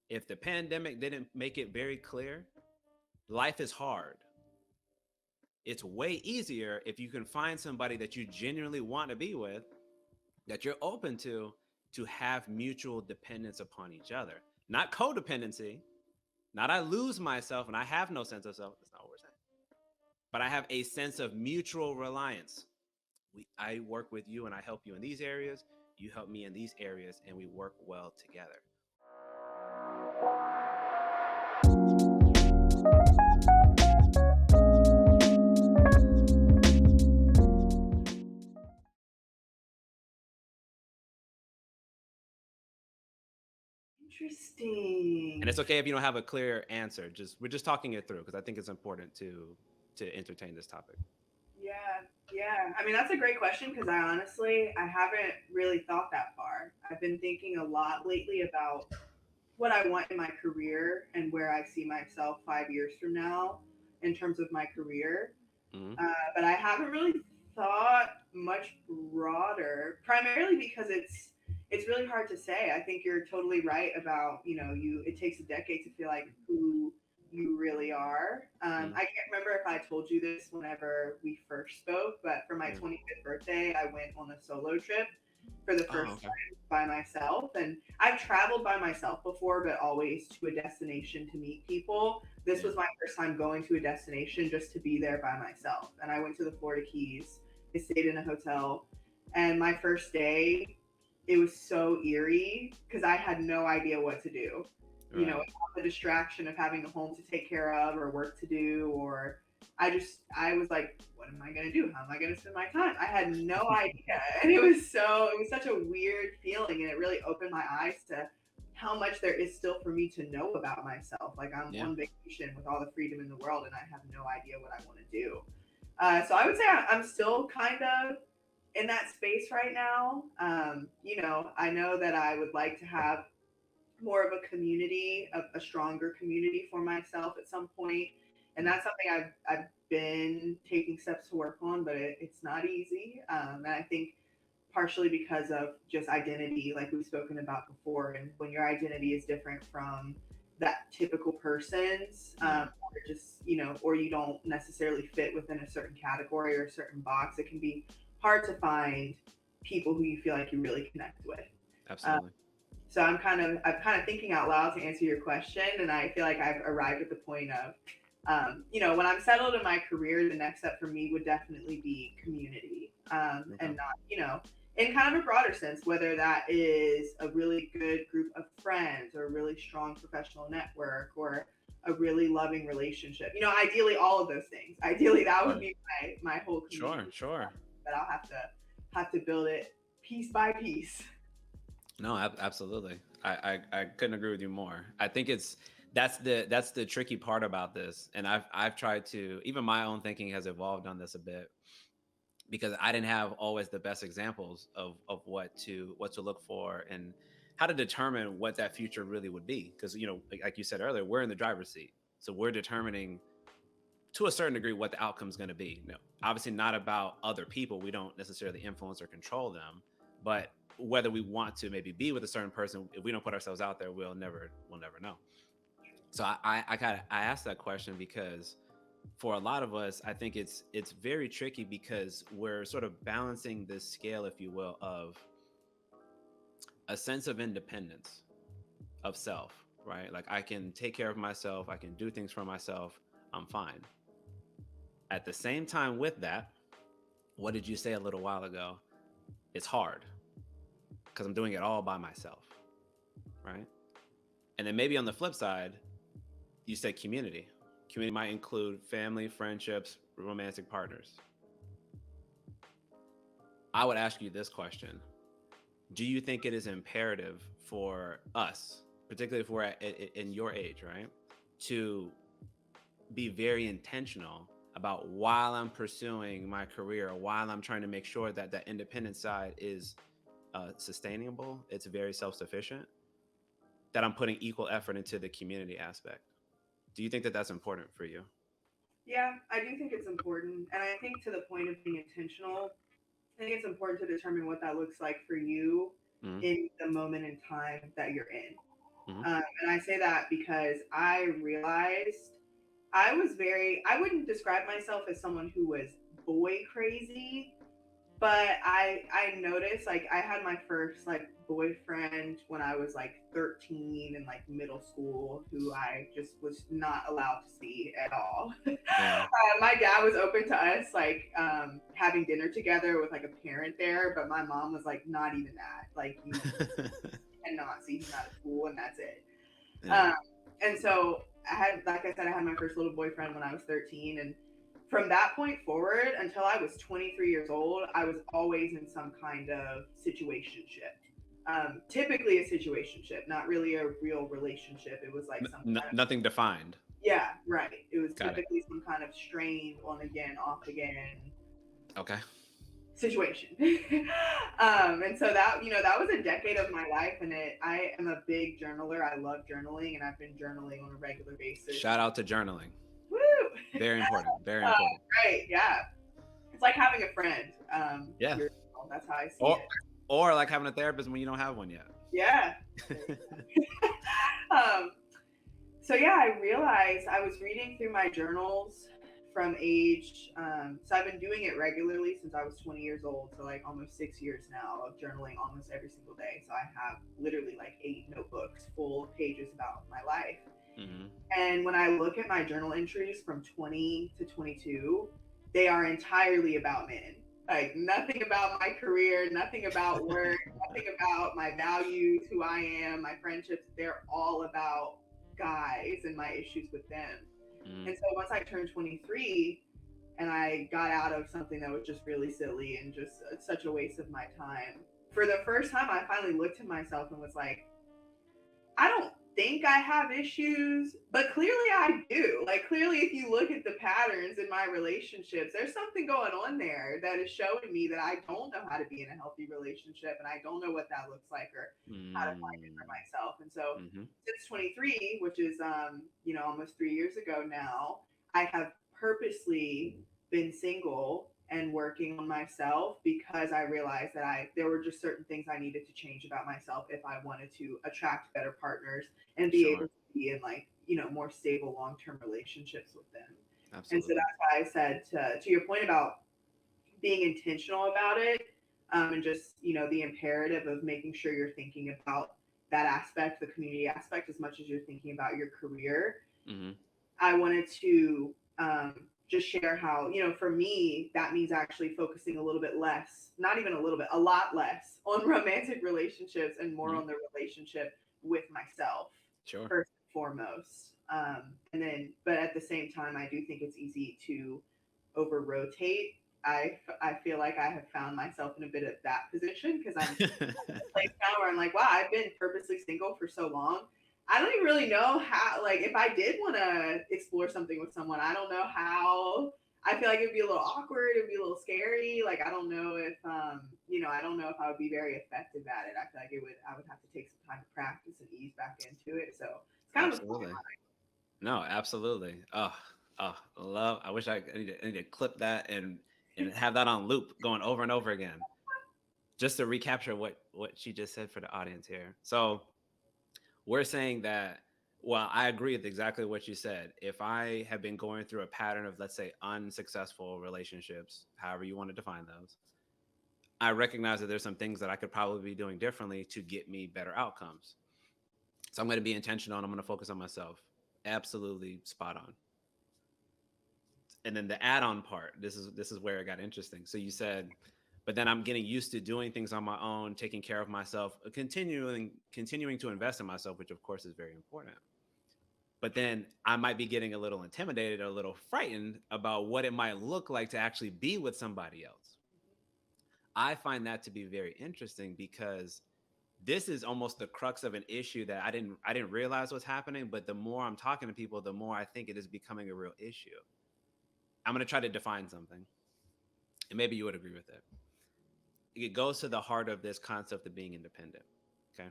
If the pandemic didn't make it very clear, life is hard. It's way easier if you can find somebody that you genuinely want to be with, that you're open to have mutual dependence upon each other. Not codependency, not I lose myself and I have no sense of self. That's not what we're saying. But I have a sense of mutual reliance. I work with you and I help you in these areas. You help me in these areas, and we work well together. And Interesting. it's okay if you don't have a clear answer. Just we're just talking it through because I think it's important to entertain this topic. Yeah, yeah. I mean, that's a great question because I haven't really thought that far. I've been thinking a lot lately about what I want in my career and where I see myself 5 years from now in terms of my career. Mm-hmm. But I haven't really thought much broader, primarily because it's really hard to say. I think you're totally right about you. It takes a decade to feel like who you really are. Mm-hmm. I can't remember if I told you this whenever we first spoke, but for my Yeah. 25th birthday, I went on a solo trip for the Oh, first okay. time by myself. And I've traveled by myself before, but always to a destination to meet people. This Yeah. was my first time going to a destination just to be there by myself. And I went to the Florida Keys. I stayed in a hotel. And my first day, it was so eerie because I had no idea what to do. Right. Without the distraction of having a home to take care of or work to do, or I was like, what am I going to do? How am I going to spend my time? I had no idea. And it was such a weird feeling. And it really opened my eyes to how much there is still for me to know about myself. Like I'm Yeah. on vacation with all the freedom in the world and I have no idea what I want to do. So I would say I'm still kind of in that space right now. I know that I would like to have more of a community, a stronger community for myself at some point. And Mm-hmm. that's something I've been taking steps to work on, but it's not easy. And I think partially because of just identity, like we've spoken about before, and when your identity is different from that typical person's, Yeah. or just, or you don't necessarily fit within a certain category or a certain box, it can be hard to find people who you feel like you really connect with. Uh, Absolutely. so I'm kind of thinking out loud to answer your question, and I feel like I've arrived at the point of, when I'm settled in my career, the next step for me would definitely be community, Okay. and not, in kind of a broader sense, whether that is a really good group of friends or a really strong professional network or a really loving relationship. Ideally all of those things. Ideally that would Sure. be my whole Sure. community, Sure. but I'll have to build it piece by piece. No, absolutely. I couldn't agree with you more. I think that's the tricky part about this, and I've tried to, even my own thinking has evolved on this a bit because I didn't have always the best examples of what to look for and how to determine what that future really would be. Because like you said earlier, we're in the driver's seat, so we're determining to a certain degree what the outcome is going to be. No, obviously not about other people. We don't necessarily influence or control them, but whether we want to maybe be with a certain person, if we don't put ourselves out there, we'll never know. So I asked that question because for a lot of us, I think it's very tricky because we're sort of balancing this scale, if you will, of a sense of independence of self, right? Like I can take care of myself, I can do things for myself, I'm fine. At the same time with that, what did you say a little while ago? It's hard because I'm doing it all by myself, right? And then maybe on the flip side, you say community. Community might include family, friendships, romantic partners. I would ask you this question: do you think it is imperative for us, particularly if we're in your age, right, to be very intentional about while I'm pursuing my career or while I'm trying to make sure that that independent side is sustainable, it's very self sufficient, that I'm putting equal effort into the community aspect? Do you think that that's important for you? Yeah, I do think it's important. And I think to the point of being intentional, I think it's important to determine what that looks like for you Mm-hmm. in the moment in time that you're in. Hmm. And I say that because I realized I wouldn't describe myself as someone who was boy crazy, but I noticed like I had my first like boyfriend when I was like 13 in like middle school, who I just was not allowed to see at all. Yeah. My dad was open to us like having dinner together with like a parent there, but my mom was like not even that. Like you cannot see him at school, and that's it. Yeah. Um, and so I had, like I said, I had my first little boyfriend when I was 13, and from that point forward until I was 23 years old, I was always in some kind of situationship. Typically a situationship, not really a real relationship. It was like some kind of, Nothing defined. yeah, right. It was Got it. typically some kind of strained on again, off again Okay. situation. And so that, that was a decade of my life, and I am a big journaler. I love journaling, and I've been journaling on a regular basis. Shout out to journaling. Woo! Very important. Very important. Right, yeah. It's like having a friend. Yeah. That's how I see Or it. or like having a therapist when you don't have one yet. Yeah. um, so yeah, I realized I was reading through my journals from age. So I've been doing it regularly since I was 20 years old. So like almost 6 years now of journaling almost every single day. So I have literally like 8 notebooks full of pages about my life. Hmm. And when I look at my journal entries from 20 to 22, they are entirely about men. Like nothing about my career, nothing about work, nothing about my values, who I am, my friendships. They're all about guys and my issues with them. Mm. And so once I turned 23 and I got out of something that was just really silly and just such a waste of my time, for the first time, I finally looked at myself and was like, I don't think I have issues, but clearly I do. Like, clearly, if you look at the patterns in my relationships, there's something going on there that is showing me that I don't know how to be in a healthy relationship, and I don't know what that looks like or how to find it for Mm. myself. And so, Hmm. since 23, which is almost 3 years ago now, I have purposely been single and working on myself because I realized that there were just certain things I needed to change about myself if I wanted to attract better partners and be able Sure. to be in like, more stable long-term relationships with them. And so Absolutely. that's why I said to your point about being intentional about it, and just, the imperative of making sure you're thinking about that aspect, the community aspect, as much as you're thinking about your career. Hmm. I wanted to just share how, for me, that means actually focusing a little bit less, not even a little bit, a lot less on romantic relationships and more Hmm. on the relationship with myself, Sure. first and foremost. And then, but at the same time, I do think it's easy to over rotate. I feel like I have found myself in a bit of that position because I'm at a place now where I'm like, wow, I've been purposely single for so long. I don't even really know how, like, if I did want to explore something with someone, I don't know how. I feel like it'd be a little awkward. It'd be a little scary. Like, I don't know if, I don't know if I would be very effective at it. I feel like I would have to take some time to practice and ease back into it. So it's kind of a Absolutely. No, absolutely. Love. I wish I need to clip that and have that on loop going over and over again, just to recapture what she just said for the audience here. So we're saying that, well, I agree with exactly what you said. If I have been going through a pattern of, let's say, unsuccessful relationships, however you want to define those, I recognize that there's some things that I could probably be doing differently to get me better outcomes. So I'm going to be intentional and I'm going to focus on myself. Absolutely spot on. And then the add-on part, this is where it got interesting. So you said, but then I'm getting used to doing things on my own, taking care of myself, continuing to invest in myself, which of course is very important. But then I might be getting a little intimidated or a little frightened about what it might look like to actually be with somebody else. I find that to be very interesting because this is almost the crux of an issue that I didn't realize was happening, but the more I'm talking to people, the more I think it is becoming a real issue. I'm going to try to define something, and maybe you would agree with it. It goes to the heart of this concept of being independent. Okay.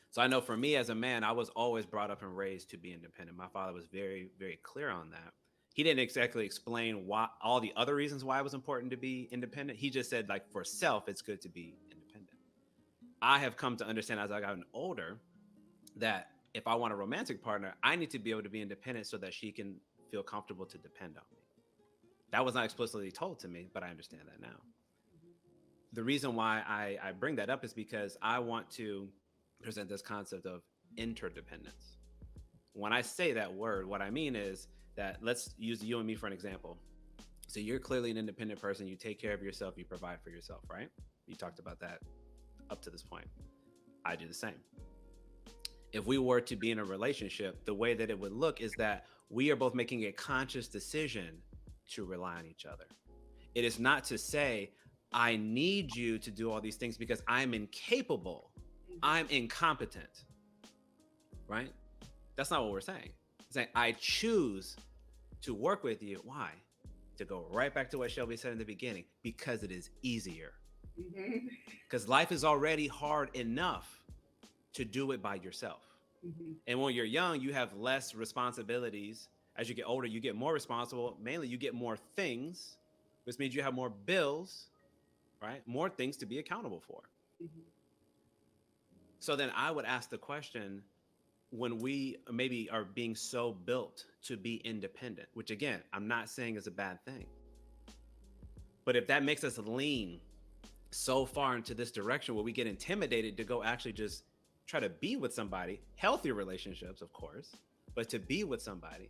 So I know for me as a man, I was always brought up and raised to be independent. My father was very, very clear on that. He didn't exactly explain why all the other reasons why it was important to be independent. He just said, like, for self, it's good to be independent. I have come to understand as I gotten older that if I want a romantic partner, I need to be able to be independent so that she can feel comfortable to depend on me. That was not explicitly told to me, but I understand that now. The reason why I bring that up is because I want to present this concept of interdependence. When I say that word, what I mean is that let's use you and me for an example. So you're clearly an independent person. You take care of yourself. You provide for yourself, right? You talked about that up to this point. I do the same. If we were to be in a relationship, the way that it would look is that we are both making a conscious decision to rely on each other. It is not to say, I need you to do all these things because I'm incapable, I'm incompetent, right? That's not what we're saying. It's saying, I choose to work with you. Why? To go right back to what Shelby said in the beginning, because it is easier. Because life is already hard enough to do it by yourself. And when you're young, you have less responsibilities. As you get older, you get more responsible. Mainly, you get more things, which means you have more bills, right? More things to be accountable for. So then I would ask the question, when we maybe are being so built to be independent, which again, I'm not saying is a bad thing, but if that makes us lean so far into this direction where we get intimidated to go actually just try to be with somebody, healthy relationships, of course, but to be with somebody,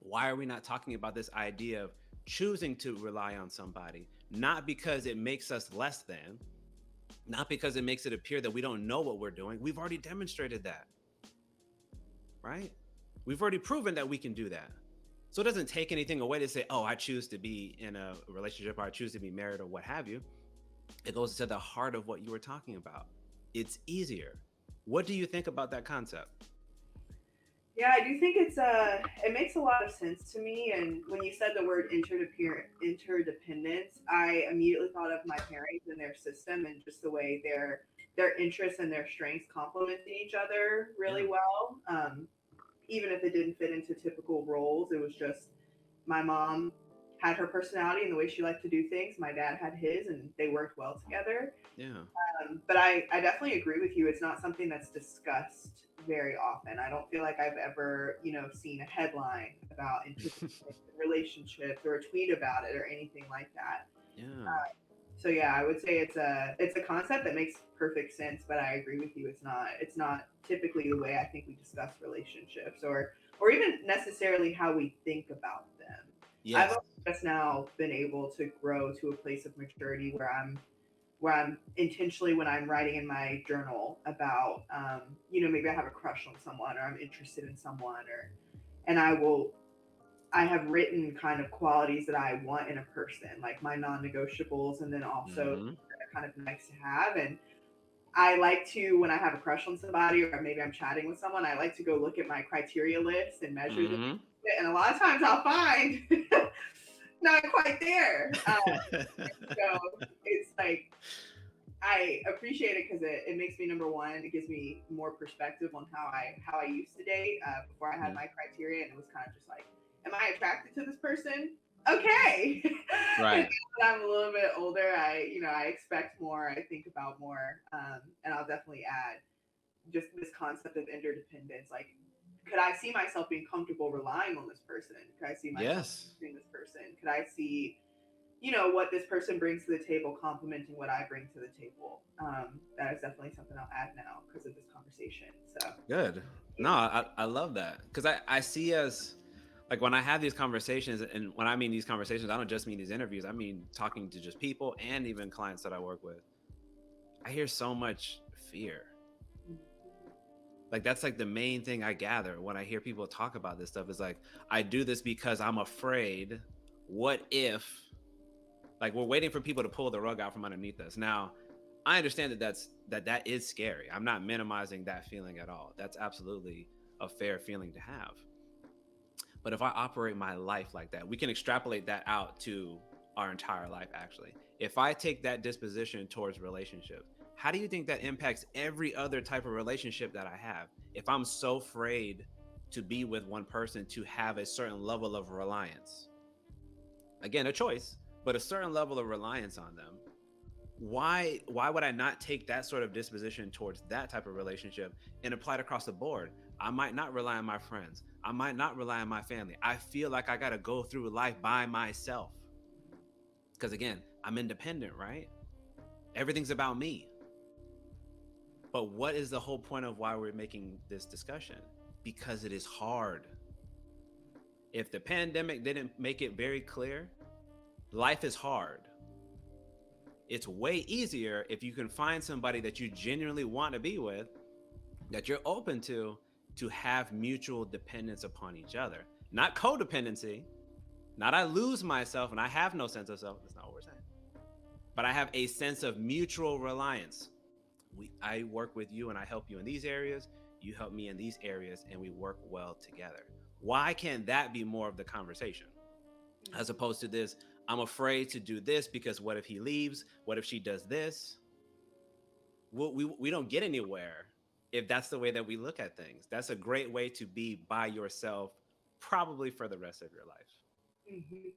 why are we not talking about this idea of choosing to rely on somebody, not because it makes us less than, not because it makes it appear that we don't know what we're doing. We've already demonstrated that, right? We've already proven that we can do that. So it doesn't take anything away to say, oh, I choose to be in a relationship, or I choose to be married, or what have you. It goes to the heart of what you were talking about. It's easier. What do you think about that concept? Yeah, I do think it makes a lot of sense to me. And when you said the word interdependence, I immediately thought of my parents and their system and just the way their interests and their strengths complemented each other really Yeah. well. Even if it didn't fit into typical roles, it was just my mom had her personality and the way she liked to do things. My dad had his, and they worked well together. Yeah. But I definitely agree with you. It's not something that's discussed very often. I don't feel like I've ever, seen a headline about relationships or a tweet about it or anything like that. Yeah. So yeah, I would say it's a concept that makes perfect sense, but I agree with you. It's not typically the way I think we discuss relationships or even necessarily how we think about them. I've Yes. just now been able to grow to a place of maturity where I'm intentionally, when I'm writing in my journal about, maybe I have a crush on someone or I'm interested in someone, and I have written kind of qualities that I want in a person, like my non-negotiables, and then also Mm-hmm. that are kind of nice to have. And I like to, when I have a crush on somebody or maybe I'm chatting with someone, I like to go look at my criteria list and measure them. Mm-hmm. And a lot of times I'll find not quite there. So it's like I appreciate it because it makes me, number one, it gives me more perspective on how I used to date before I had my criteria, and it was kind of just like, am I attracted to this person? Okay. And Right. now that I'm a little bit older, I expect more, I think about more, and I'll definitely add just this concept of interdependence. Like, could I see myself being comfortable relying on this person? Could I see myself Yes. being this person? Could I see what this person brings to the table, complementing what I bring to the table? That is definitely something I'll add now because of this conversation. So, Good. No, I love that because I see us like when I have these conversations, and when I mean these conversations, I don't just mean these interviews. I mean talking to just people and even clients that I work with. I hear so much fear. Like that's like the main thing I gather when I hear people talk about this stuff is like, I do this because I'm afraid. What if, like, we're waiting for people to pull the rug out from underneath us? Now, I understand that is scary. I'm not minimizing that feeling at all. That's absolutely a fair feeling to have. But if I operate my life like that, we can extrapolate that out to our entire life, actually. If I take that disposition towards relationships, how do you think that impacts every other type of relationship that I have? If I'm so afraid to be with one person, to have a certain level of reliance, again, a choice, but a certain level of reliance on them, why would I not take that sort of disposition towards that type of relationship and apply it across the board? I might not rely on my friends. I might not rely on my family. I feel like I got to go through life by myself. Because again, I'm independent, right? Everything's about me. But what is the whole point of why we're making this discussion? Because it is hard. If the pandemic didn't make it very clear, life is hard. It's way easier if you can find somebody that you genuinely want to be with, that you're open to have mutual dependence upon each other. Not codependency, not I lose myself and I have no sense of self. That's not what we're saying. But I have a sense of mutual reliance. I work with you and I help you in these areas. You help me in these areas and we work well together. Why can't that be more of the conversation? As opposed to this, I'm afraid to do this because what if he leaves? What if she does this? We don't get anywhere if that's the way that we look at things. That's a great way to be by yourself, probably for the rest of your life. Mm-hmm.